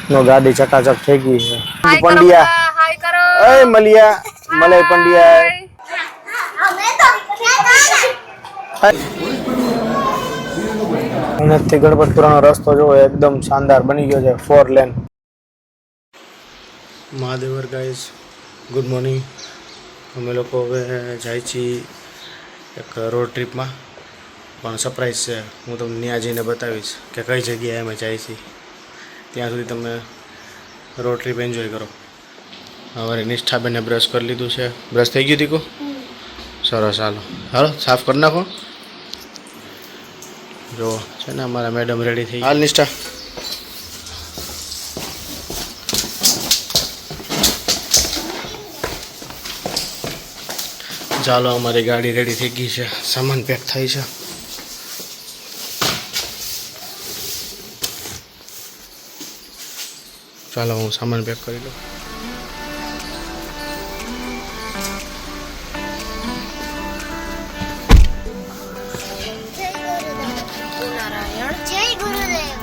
નો ગાડી ચકાચક થઈ ગઈ છે. પંડ્યા હાય કરો. એ મલિયા મલય પંડ્યા. અહીંથી ગણપતપુરાનો રસ્તો જો એકદમ શાનદાર બની ગયો છે 4 લેન. મહાદેવર ગાઈઝ ગુડ મોર્નિંગ. અમે લોકો હવે જાય છીએ એક રોડ ટ્રીપમાં, પણ સરપ્રાઈઝ છે. હું તમને ત્યાં જઈને બતાવીશ કે કઈ જગ્યાએ અમે જાય છીએ. ત્યાં સુધી તમે રોડ ટ્રીપ એન્જોય કરો. હવે નિષ્ઠાબેને બ્રશ કરી લીધું છે. બ્રશ થઈ ગયું દીકુ? સરસ. હાલો સાફ કરી નાખો. જો છે ને અમારા મેડમ રેડી થઈ. હાલ નિષ્ઠા. ચાલો અમારી ગાડી રેડી થઈ ગઈ છે. સામાન પેક થાય છે. ચાલો હું સામાન પેક કરી લઉં.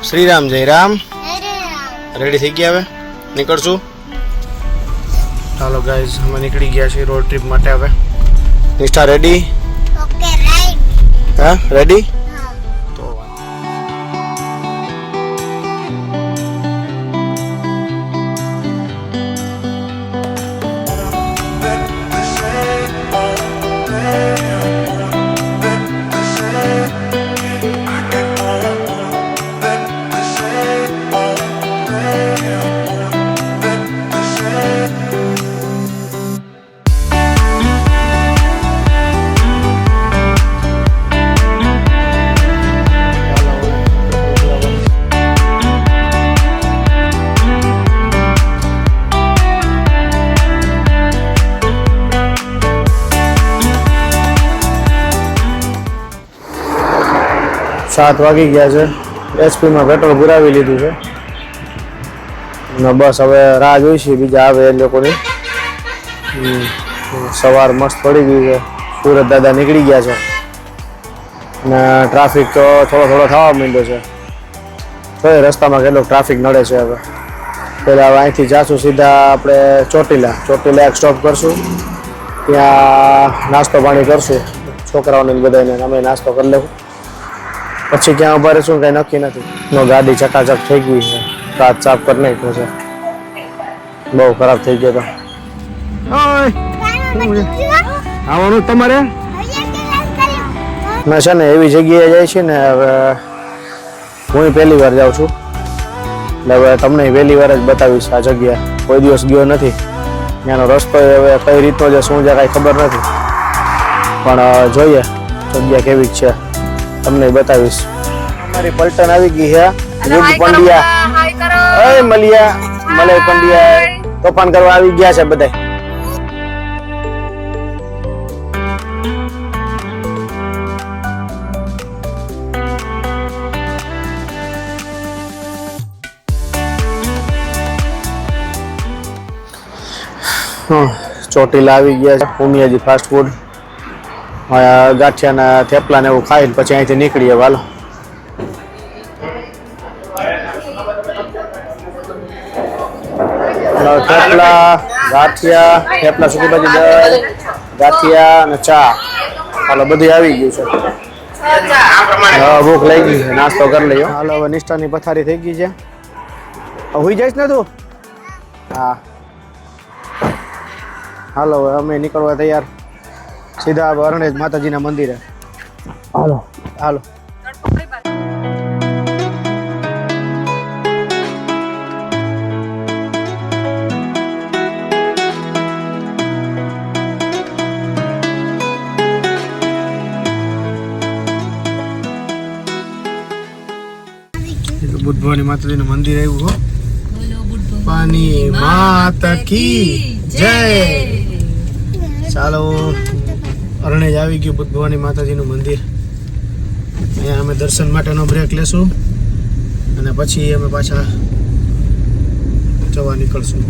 શ્રી રામ જય રામ. રેડી થઈ ગયા? હવે નીકળશું. ચાલો ગાઈઝ અમે નીકળી ગયા છીએ રોડ ટ્રીપ માટે. હવે નિષ્ઠા રેડી? Okay right. હા રેડી? તો સાત વાગી ગયા છે. એચપીમાં પેટ્રોલ પુરાવી લીધું છે અને બસ હવે રાહ જોઈશી બીજા આવે એ લોકોની. સવાર મસ્ત પડી ગઈ છે. સુરત દાદા નીકળી ગયા છે અને ટ્રાફિક તો થોડો થવા માંડ્યો છે. તો એ રસ્તામાં કેટલો ટ્રાફિક નડે છે. હવે પહેલાં હવે અહીંથી જાશું સીધા આપણે ચોટીલા એક સ્ટોપ કરશું. ત્યાં નાસ્તો પાણી કરશું છોકરાઓને બધાને. અમે નાસ્તો કરી લેવું પછી ક્યાં ઉભા રહીશું કંઈ નક્કી નથી. નો ગાડી ચકાચક થઈ ગઈ છે. કાચ સાફ કરી નાખ્યો છે. બહુ ખરાબ થઈ ગયો તો. આવવાનું તમારે? મેં છે ને એવી જગ્યાએ જાય છે ને, હવે હું પહેલી વાર જાઉં છું એટલે હવે તમને પહેલી વાર જ બતાવીશ આ જગ્યા. કોઈ દિવસ ગયો નથી. ત્યાંનો રસ્તો હવે કઈ રીતનો છે શું છે કાંઈ ખબર નથી, પણ જોઈએ જગ્યા કેવી છે તમને બતાવીશ. અમારી પલટન આવી ગઈ છે. યુગ પંડ્યા એ મલિયા મલય પંડ્યા તોફાન કરવા આવી ગયા છે બધા. ચોટીલા આવી ગયા છે. ઉમિયાજી ફાસ્ટ ફૂડ, ગાંઠિયાના થેપલા ને એવું ખાઈને પછી અહીંથી નીકળીએ. હાલો થેપલા ગાંઠિયા, થેપલા સુકી ભાજી દાળ, ગાંઠિયા અને ચા. હાલો બધું આવી ગયું છે. ભૂખ લઈ ગઈ છે. નાસ્તો કરી લઈએ. હાલો હવે નિષ્ઠાની પથારી થઈ ગઈ છે. હુઈ જઈશ ને તું? હા હાલો હવે અમે નીકળવા તૈયાર સીધા અરણેજ માતાજીના મંદિરે. હાલો બુદ્ધવાની માતાજીનું મંદિર આવ્યું હો. પાની માતા કી જય. ચાલો અરણેજ આવી ગયું બુદ્ધવાની માતાજીનું મંદિર. અહીંયા અમે દર્શન માટેનો બ્રેક લેશું અને પછી અમે પાછા જવા નીકળશું.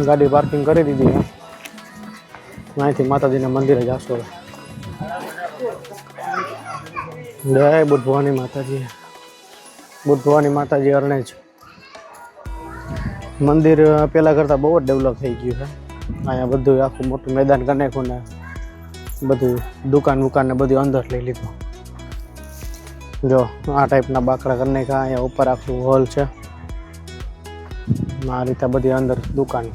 ગાડી પાર્કિંગ કરી દીધી. અહીંથી માતાજીના મંદિરે જશું. જય બુદ્ધ ભવાની માતાજી. બુદ્ધ ભવાની માતાજી અરણેજ મંદિર પહેલાં કરતાં બહુ જ ડેવલપ થઈ ગયું છે. અહીંયા બધું આખું મોટું મેદાન કરી નાખ્યું ને બધું દુકાન ને બધું અંદર લઈ લીધું. જો આ ટાઈપના બાકડા કરી નાખ્યા. અહીંયા ઉપર આખું હોલ છે. આ રીતે બધી અંદર દુકાન.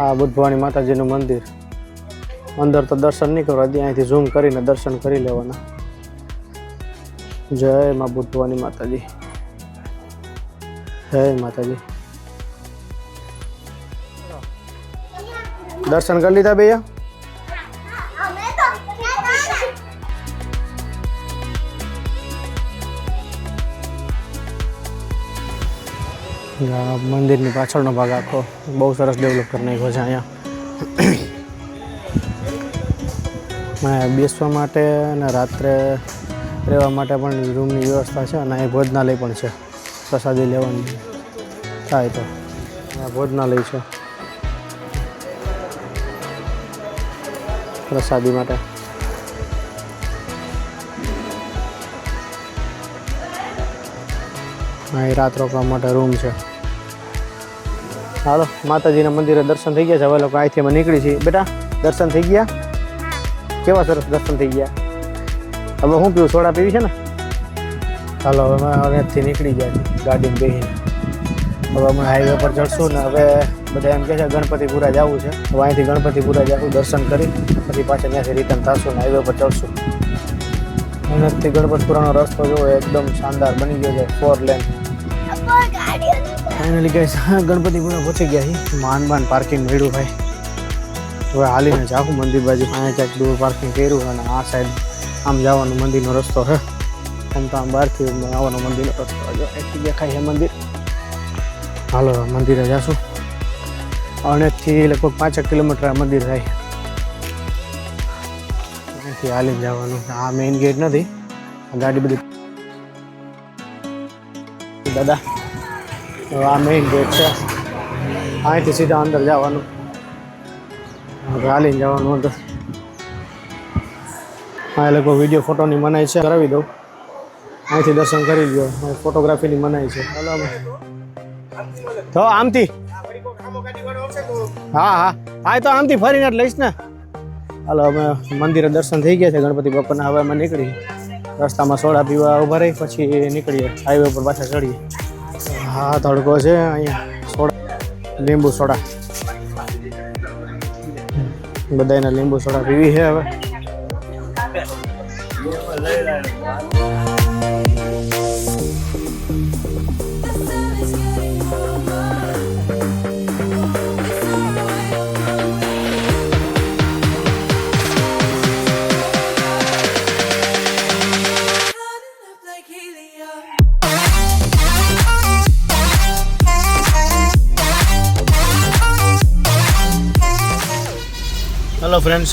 આ બુદ્ધ ભવાની માતાજીનું મંદિર. અંદર તો દર્શન નહીં કરવા દે, અહીંથી ઝૂમ કરીને દર્શન કરી લેવાના. જય મા બુદ્ધ ભવાની માતાજી. જય માતાજી. દર્શન કરી લીધા ભૈયા? મંદિરની પાછળનો ભાગ આખો બહુ સરસ ડેવલપ કરી નાખ્યો છે. અહીંયા બેસવા માટે અને રાત્રે રહેવા માટે પણ રૂમની વ્યવસ્થા છે અને અહીં ભોજનાલય પણ છે. પ્રસાદી લેવાની થાય તો ભોજનાલય છે પ્રસાદી માટે. અહીં રાત રોકવા માટે રૂમ છે. હાલો માતાજીના મંદિરે દર્શન થઈ ગયા છે. હવે લોકો અહીંથી અમે નીકળી છીએ. બેટા દર્શન થઈ ગયા? કેવા સરસ દર્શન થઈ ગયા. હવે હું પીવું? સોડા પીવી છે ને? હાલો હવે અમે અહીંથી નીકળી ગયા છીએ ગાડીમાં બેસીને. હવે અમે હાઈવે પર ચડશું ને હવે બધા એમ કહે છે ગણપતિપુરા જવું છે. હવે અહીંથી ગણપતિપુરા જશું, દર્શન કરી પછી પાછા ત્યાંથી રિટર્ન થશું ને હાઈવે પર ચડશું. અહીંથી ગણપતિપુરાનો રસ્તો જો એકદમ શાનદાર બની ગયો છે, 4 લેન. ફાઇનલી ગાઈસ ગણપતિપુરા પહોંચી ગયા છીએ. માંડ પાર્કિંગ મળ્યું ભાઈ. હવે હાલીને જાઉં મંદિર બાજુ. અહીંયા ક્યાંક દૂર પાર્કિંગ કર્યું અને આ સાઈડ આમ જવાનું મંદિરનો રસ્તો છે. આમ તો આમ બહારથી આવવાનો મંદિરનો રસ્તો. જો અહીંથી દેખાય છે મંદિર. હાલો મંદિરે જઈશું. અણેજથી લગભગ 5 કિલોમીટર આ મંદિર થાય. અહીંથી હાલીને જવાનું. આ મેઇન ગેટ નથી, આ ગાડી બધી દાદા. આ મેઇન ગેટ છે. અહીંથી સીધા અંદર જવાનું, હાલીને જવાનું અંદર. આ લોકો વિડીયો ફોટોની મનાઈ છે, કરાવી દઉં. અહીંથી દર્શન કરી લો. ફોટોગ્રાફીની મનાઈ છે. ચાલો તો આમથી હા તો આમથી ફરીને જ લઈશ ને. હાલો અમે મંદિરે દર્શન થઈ ગયા છે ગણપતિ બાપાના. હવે અમે નીકળી રસ્તામાં સોડા પીવા ઊભા રહી પછી નીકળીએ હાઈવે પર પાછા ચડીએ. હા તડકો છે અહીંયા. સોડા લીંબુ સોડા બધાને લીંબુ સોડા પીવી છે હવે. હેલો ફ્રેન્ડ્સ,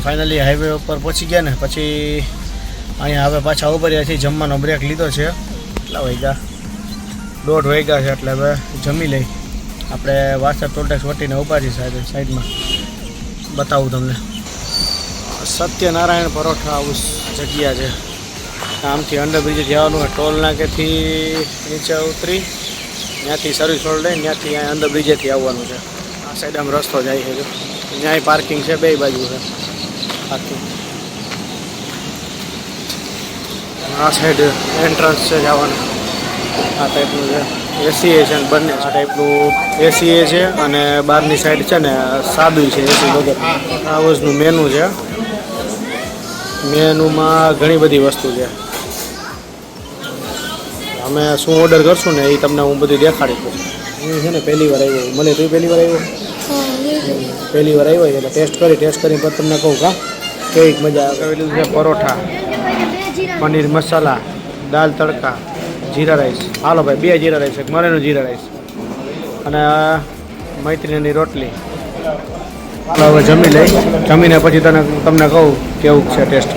ફાઇનલી હાઈવે ઉપર પહોંચી ગયા ને પછી અહીંયા હવે પાછા ઉભા રહ્યા છીએ. જમવાનો બ્રેક લીધો છે. કેટલા વાગ્યા? 1:30 વાગ્યા છે એટલે હવે જમી લઈ. આપણે વાસદ ટોલટેક્સ વટીને ઉભા છીએ સાઈડમાં. બતાવું તમને. સત્યનારાયણ પરોઠા હાઉસ જગ્યા છે. આમથી અંડરબ્રિજથી આવવાનું હોય. ટોલ નાકેથી નીચે ઉતરી ત્યાંથી સર્વિસ રોડ લઈને ત્યાંથી અહીંયા અંડરબ્રિજેથી આવવાનું છે. આ સાઈડ આમ રસ્તો જાય છે. ત્યાં પાર્કિંગ છે, બે બાજુ છે આખી. આ સાઈડ એન્ટ્રન્સ છે જવાનું. આ ટાઈપનું છે. એસી છે બંને. આ ટાઈપનું એસી છે અને બહારની સાઈડ છે ને સાદું છે એસી વગર. આ વસ્તુનું મેનુ છે. મેનુમાં ઘણી બધી વસ્તુ છે. અમે શું ઓર્ડર કરશું ને એ તમને હું બધી દેખાડી દઉં. હું છે ને પહેલી વાર આવ્યો. મને તું પહેલી વાર આવ્યો? પહેલી વાર આવ્યો એટલે ટેસ્ટ કરીને પછી તમને કહું કા કેવી મજા આવેલું છે. પરોઠા, પનીર મસાલા, દાલ તડકા, જીરા રાઈસ. હાલો ભાઈ 2 જીરા રાઈસ, એક મરેનું જીરા રાઈસ અને મૈત્રીની રોટલી. હાલો હવે જમી લઈ. જમીને પછી તમને કહું કેવું છે ટેસ્ટ.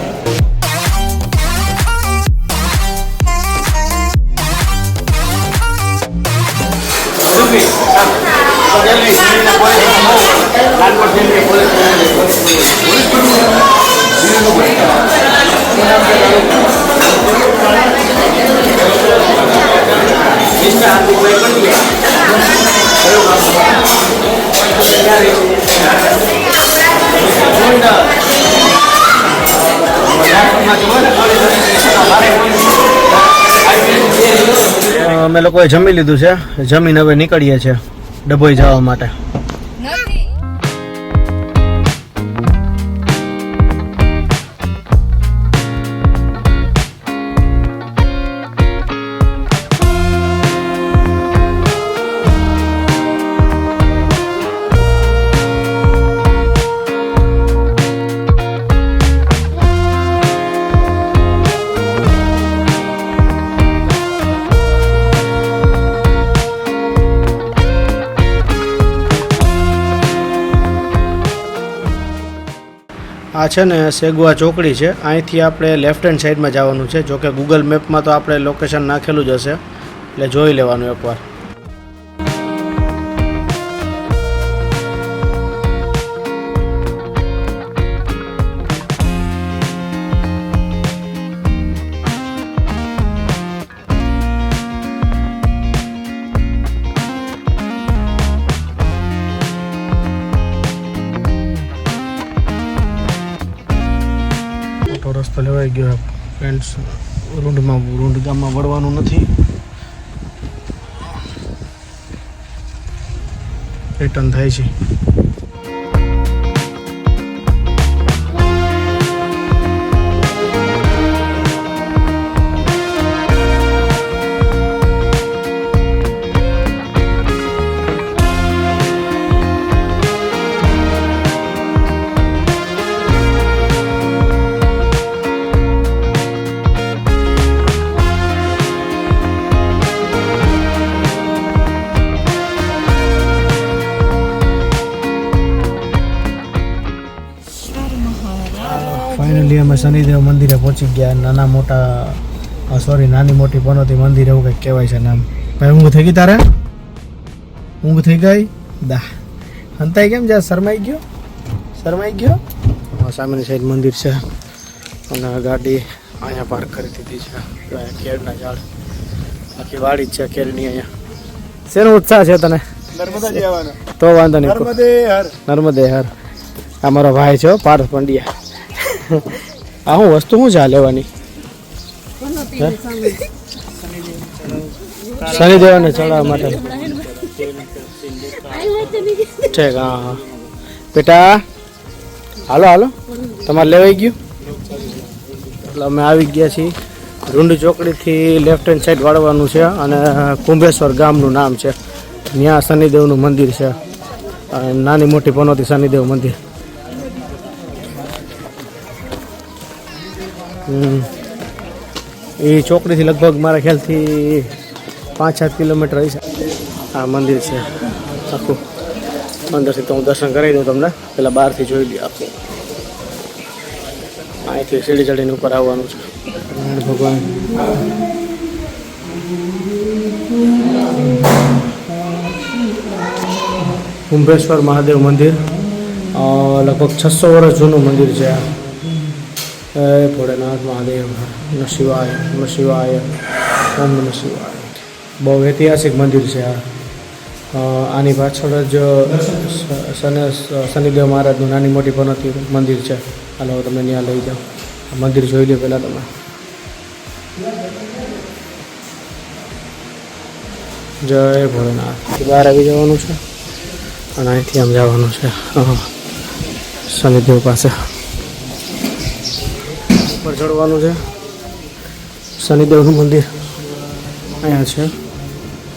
અમે લોકોએ જમી લીધું છે, જમીન હવે નીકળીએ છીએ ડભોઈ જવા માટે. આ છે ને સેગવા ચોકડી છે, અહીંથી આપણે લેફ્ટ હેન્ડ સાઈડમાં જવાનું છે. જોકે ગૂગલ મેપમાં તો આપણે લોકેશન નાખેલું જ હશે, એટલે જોઈ લેવાનું એકવાર. રસ્તો લેવાઈ ગયો ફ્રેન્ડ્સ. રૂંડ ગામમાં વળવાનું નથી, રિટર્ન થાય છે. ફાઇનલી અમે શનિદેવ મંદિરે પહોંચી ગયા. નાની મોટી પનોતી મંદિર એવું કંઈક કહેવાય છે નામ. ભાઈ ઊંઘ થઈ ગઈ તારે? ઊંઘ થઈ ગઈ? દા હંતાઈ કેમ જાય? શરમાઈ ગયો? સામેની સાઈડ મંદિર છે અને ગાડી અહીંયા પાર્ક કરી દીધી છે. કેળના ઝાડ, આખી વાડી જ છે કેળની. અહીંયા શેનો ઉત્સાહ છે તને? નર્મદા જવાનો. તો વાંધો નહીં, નર્મદે હર. આ મારો ભાઈ છે પાર્થ પંડ્યા. આ હું વસ્તુ શું છે લેવાની? શનિદેવને ચડાવવા માટે. ઠીક, હા બેટા હાલો તમારે લેવાઈ ગયું? એટલે અમે આવી ગયા છીએ. રૂંડ ચોકડીથી લેફ્ટ હેન્ડ સાઈડ વાળવાનું છે અને કુંભેશ્વર ગામનું નામ છે. ત્યાં શનિદેવનું મંદિર છે, નાની મોટી પનોતી શનિદેવ મંદિર. એ ચોકડીથી લગભગ મારા ખ્યાલથી 5-7 કિલોમીટર હશે આ મંદિર છે આખું. અંદરથી તો હું દર્શન કરાવી દઉં તમને, પેલા બહારથી જોઈ લઈએ આખું. અહીંથી સીડી ચડીને ઉપર આવવાનું છે. ભગવાન કુંભેશ્વર મહાદેવ મંદિર લગભગ 600 વર્ષ જૂનું મંદિર છે આ. જય ભોળેનાથ મહાદેવ, નમઃ શિવાય, નમઃ શિવાય, ઓમ નમઃ શિવાય. બહુ ઐતિહાસિક મંદિર છે આ. આની પાછળ જ શનિદેવ મહારાજનું નાની મોટી પનોતી મંદિર છે. હાલો તમે ત્યાં લઈ જાઓ. મંદિર જોઈ લો પહેલાં તમે. જય ભોળેનાથ. બહાર આવી જવાનું છે અને અહીંથી આમ જવાનું છે શનિદેવ પાસે. ઉપર ચડવાનું છે. શનિદેવનું મંદિર અહીંયા છે.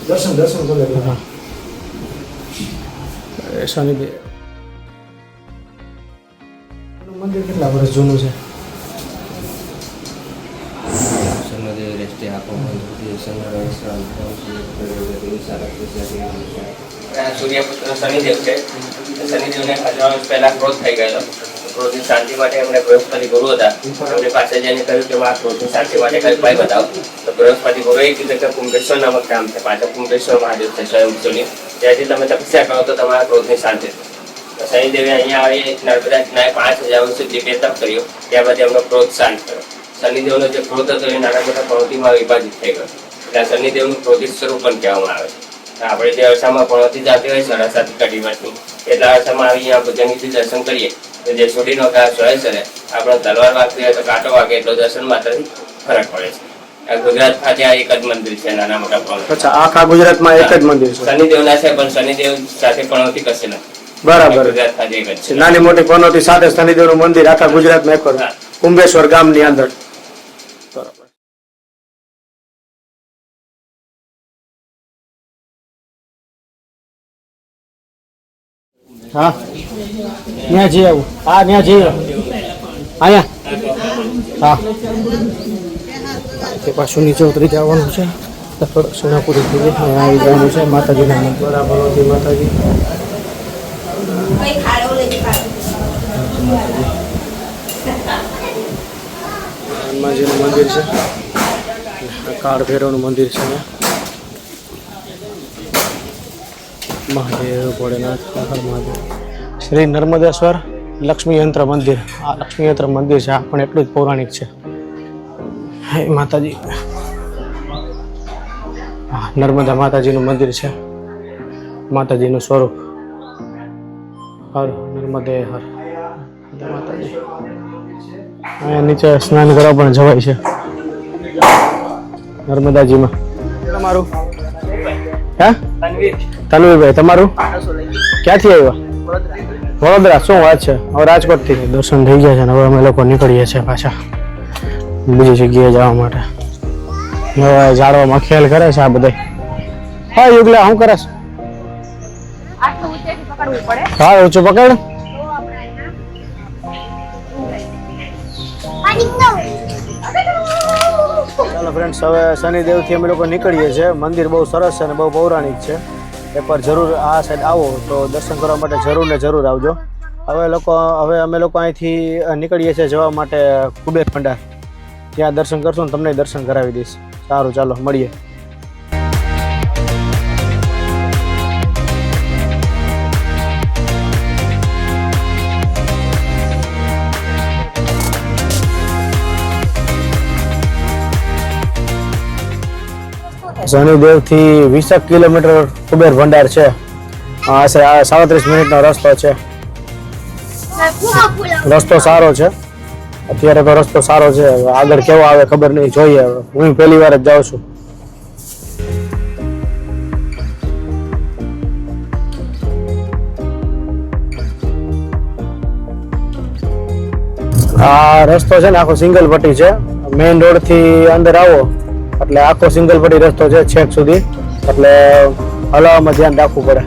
દર્શન કરી. હા, શનિદેવ મંદિર કેટલા વર્ષ જૂનું છે? સૂર્યપુત્ર શનિદેવ છે. શનિદેવને 1000 વર્ષ પહેલા ક્રોધ થઈ ગયેલો. ક્રોધની શાંતિ માટે એમણે બૃહસ્પતિ ગુરુ હતા. એમની પાસે જઈને કહ્યું કે આ ક્રોધની શાંતિ માટે કઈ ઉપાય બતાવો. તો બૃહસ્પતિ ગુરુએ કીધું કે કુંભેશ્વર નામક ગામ છે, પાછળ કુંભેશ્વર મહાદેવ છે સ્વયંભૂની. ત્યાંથી તમે તપસ્યા કરો તો તમારા ક્રોધની શાંતિ થશે. શનિદેવે અહીંયા આવી નર્મદા કિનારે 5000 વર્ષ સુધી બે તપ કર્યો. ત્યાર બાદ એમનો ક્રોધ શાંત કર્યો. શનિદેવનો જે ક્રોધ હતો એ નાના મોટા પનોતીમાં વિભાજિત થઈ ગયો. એટલે શનિદેવનું ક્રોધિત સ્વરૂપ પણ કહેવામાં આવે છે. આપણે જે અરસામાં પનોતી જાતી હોય સરસ્વતી કઢીમાંથી, એટલા અરસામાં આવી અહીંયા ભુજંગીથી દર્શન કરીએ તો જે સુડીનો ઘા ચોઈસ કરે આપણે તલવાર વાગતી હોય તો કાંટો વાગે એટલો દર્શન માત્રથી ફરક પડે છે. આ ગુજરાત ખાતે આ એક જ મંદિર છે નાના મોટા પ્રમાણમાં. અચ્છા, આખા ગુજરાતમાં એક જ મંદિર છે. શનિદેવના છે પણ શનિદેવ સાથે પણવતી કશે નથી. બરાબર. ગુજરાત ખાતે એક જ છે. નાની મોટી પનોતી સાથે શનિદેવનું મંદિર આખા ગુજરાતમાં એક જ. કુંભેશ્વર ગામની અંદર. બરાબર. હા, ત્યાં જઈ આવું. હા, ત્યાં જઈ અહીંયા. હા, તે પાછું નીચે ઉતરી જવાનું છે. પ્રદક્ષિણા પૂરી થઈ ગઈ. આવી જવાનું છે માતાજીના મંદિર. બરાબર માતાજી. હનુમાનજીનું મંદિર છે. કાળ ભૈરવનું મંદિર છે. મહાદેવ ભોળેનાથ મહાદેવ. શ્રી નર્મદેશ્વર લક્ષ્મી યંત્ર મંદિર. આ લક્ષ્મી યંત્ર મંદિર છે. આ પણ એટલું જ પૌરાણિક છે. હે માતાજી. નર્મદા માતાજીનું મંદિર છે. માતાજીનું સ્વરૂપ. હર નર્મદે હર માતાજી. અહીંયા નીચે સ્નાન કરવા પણ જવાય છે નર્મદાજીમાં. તમારું હે? તનવીરભાઈ, તમારું ક્યાંથી આવ્યા? વડોદરા. શું વાત છે? હવે રાજકોટથી દર્શન થઈ ગયા છે ને હવે અમે લોકો નીકળીએ છીએ પાછા બીજી જગ્યાએ જવા માટે. હવે ઝાડવામાં ખેલ કરે છે આ બધા. હા યુગલા, શું કરે છે? હા, ઊંચું પકડ. ચાલો ફ્રેન્ડ્સ, હવે શનિદેવથી અમે લોકો નીકળીએ છીએ. મંદિર બહુ સરસ છે અને બહુ પૌરાણિક છે. એકવાર જરૂર આ સાઈડ આવો તો દર્શન કરવા માટે જરૂર ને જરૂર આવજો. હવે અમે લોકો અહીંથી નીકળીએ છીએ જવા માટે કુબેર ભંડાર. ત્યાં દર્શન કરશું ને તમને દર્શન કરાવી દઈશ. સારું, ચાલો મળીએ. શનિદેવથી 20 કિલોમીટર કુબેર ભંડાર છે. આશરે 37 મિનિટનો રસ્તો છે. રસ્તો સારો છે. અત્યારે તો રસ્તો સારો છે. આગળ કેવો આવે ખબર નહીં, જોઈએ. હું પહેલી વાર જ જાઉં છું. આ રસ્તો છે ને આખો સિંગલ પટ્ટી છે. મેઇન રોડ થી અંદર આવો એટલે આખો સિંગલ પટ્ટી રસ્તો છે છેક સુધી. એટલે હલાવવામાં ધ્યાન રાખવું પડે.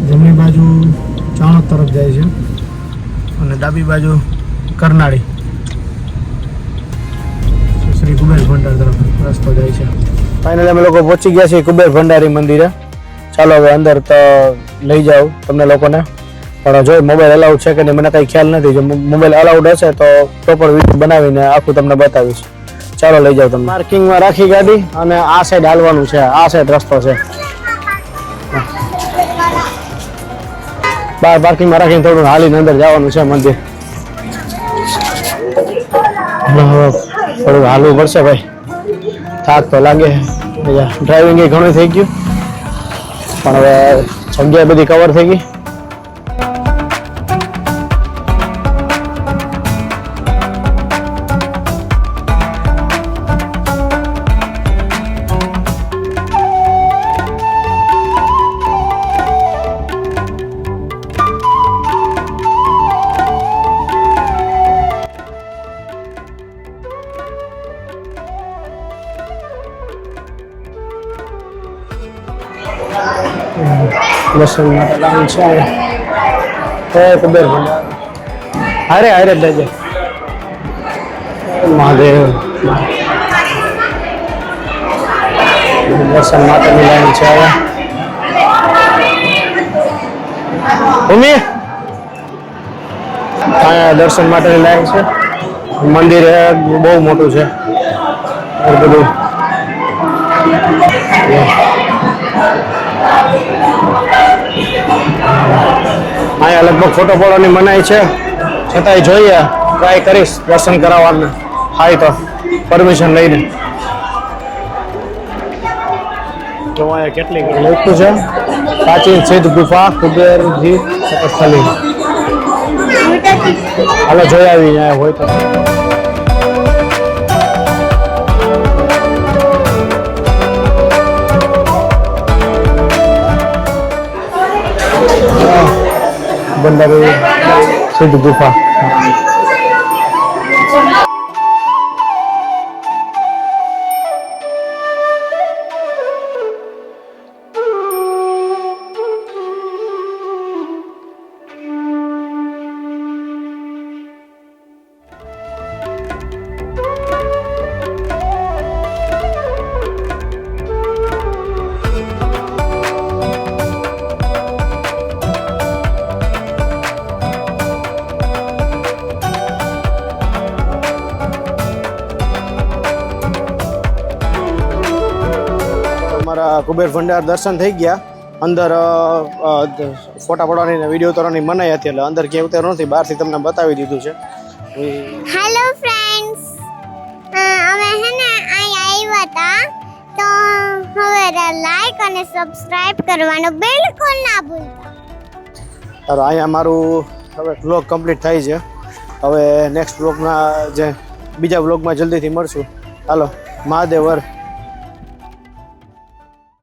જમણી બાજુ ચાણોદ તરફ જાય છે અને ડાબી બાજુ કરનાળી શ્રી કુબેર ભંડાર તરફ રસ્તો જાય છે. ફાઇનલી અમે લોકો પહોંચી ગયા છીએ કુબેર ભંડારી મંદિરે. ચાલો હવે અંદર તો લઈ જાઉં તમને લોકોને. પણ જો મોબાઈલ અલાઉડ છે કે નહીં મને કંઈ ખ્યાલ નથી. જો મોબાઈલ અલાઉડ હશે તો પ્રોપર વિડીયો બનાવીને આખું તમને બતાવીશ. ચાલો લઈ જાઉં તમને. પાર્કિંગમાં રાખી ગાડી અને આ સાઈડ હાલવાનું છે. આ સાઈડ રસ્તો છે. બહાર પાર્કિંગમાં રાખીને થોડું હાલીને અંદર જવાનું છે મંદિર. થોડું હાલવું પડશે ભાઈ, થાક તો લાગે. ડ્રાઇવિંગ એ ઘણું થઈ ગયું પણ હવે જગ્યા બધી કવર થઈ ગઈ. દર્શન માટે લાઈન છે. કુબેર ભંડાર હારે હારે જ લેજે. મહાદેવ દર્શન માટેની લાઈન છે. ભૂમિ અહીંયા દર્શન માટેની લાઈન છે. મંદિર બહુ મોટું છે. એ બધું અહીંયા લગભગ ફોટો પાડવાની મનાઈ છે, છતાંય જોઈએ, ટ્રાય કરીશ દર્શન કરાવવાનું થાય તો પરમિશન લઈને. તો અહીંયા કેટલી લખ્યું છે, પ્રાચીન સિદ્ધ ગુફા કુબેરજી તપસ્થલી. હાલો જોઈ આવી અહીંયા હોય તો. બંડારી સિદ્ધ ગુફા. અમારા કુબેર ભંડાર દર્શન થઈ ગયા. અંદર ફોટા પાડવાની ને વિડીયો ઉતારવાની મનાઈ હતી, એટલે અંદર ક્યાંય ઉતાર્યું નથી, બહારથી તમને બતાવી દીધું છે. હેલો ફ્રેન્ડ્સ, અમે હે ને અહીંયા આવ્યા હતા, તો હવે લાઈક અને સબસ્ક્રાઇબ કરવાનું બિલકુલ ના ભૂલતા. સારું, અહીંયા મારું હવે વ્લોગ કમ્પ્લીટ થાય છે. હવે નેક્સ્ટ વ્લોગમાં જે બીજા વ્લોગમાં જલ્દીથી મળશું. હાલો, મહાદેવર.